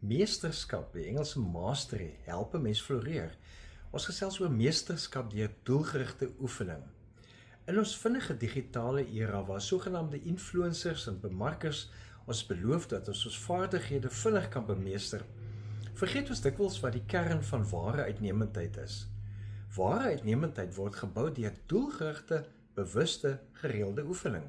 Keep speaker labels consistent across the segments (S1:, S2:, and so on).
S1: Meesterskap, die Engelse mastery, help 'n mens floreer. Ons gesels oor meesterskap deur doelgerigte oefening. In ons vinnige digitale era waar sogenaamde influencers en bemarkers ons beloof dat ons vaardighede vinnig kan bemeester, vergeet ons dikwels wat die kern van ware uitnemendheid is. Ware uitnemendheid word gebou deur doelgerigte, bewuste, gereelde oefening.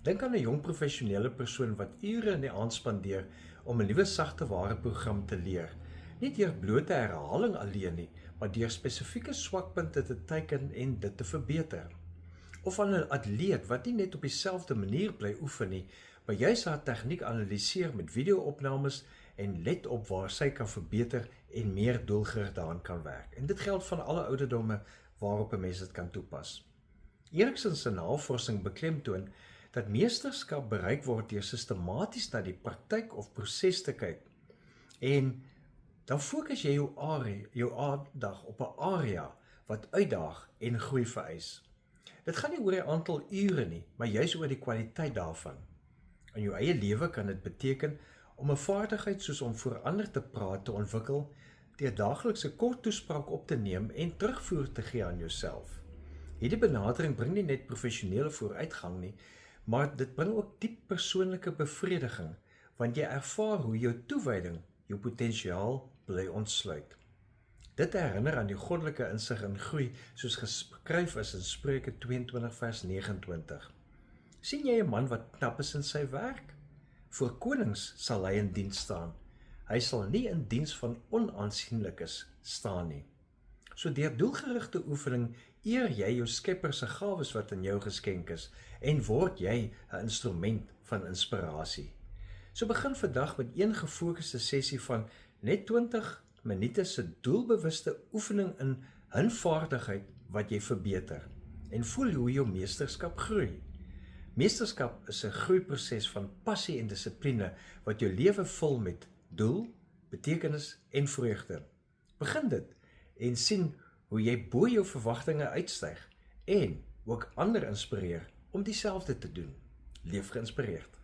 S1: Dink aan 'n jong professionele persoon wat ure in die aand spandeer om 'n nuwe sagte ware program te leer. Nie deur blote herhaling alleen nie, maar deur spesifieke swakpunte te teiken en dit te verbeter. Of aan 'n atleet wat nie net op dieselfde manier bly oefen nie, maar juis haar tegniek analiseer met video-opnames en let op waar sy kan verbeter en meer doelgerig daaraan kan werk. En dit geld van alle ouderdomme waarop 'n mens dit kan toepas. Erikson se navorsing beklemtoon dat meesterskap bereik word deur sistematies na die praktyk of proses te kyk. En dan fokus jy jou aandag op 'n area wat uitdaag en groei vereis. Dit gaan nie oor die aantal ure nie, maar juis oor die kwaliteit daarvan. In jou eie lewe kan dit beteken om 'n vaardigheid soos om voor ander te praat te ontwikkel, deur daagliks 'n kort toespraak op te neem en terugvoer te gee aan jouself. Hierdie benadering bring nie net professionele vooruitgang nie, maar dit bring ook diep persoonlike bevrediging, want jy ervaar hoe jou toewyding jou potensiaal bly ontsluit. Dit herinner aan die goddelike insig en groei soos geskryf is in Spreuke 22 vers 29. Sien jy 'n man wat knap is in sy werk? Voor konings sal hy in diens staan. Hy sal nie in diens van onaansienlikes staan nie. So deur doelgerigte oefening eer jy jou Skepper se gawes wat in jou geskenk is en word jy 'n instrument van inspirasie. So begin vandag met een gefokuste sessie van net 20 minute se doelbewuste oefening in 'n vaardigheid wat jy verbeter en voel hoe jou meesterskap groei. Meesterskap is 'n groeiproses van passie en dissipline wat jou lewe vul met doel, betekenis en vreugde. Begin dit en sien hoe jy bo jou verwagtinge uitstyg en ook ander inspireer om dieselfde te doen. Leef geïnspireerd.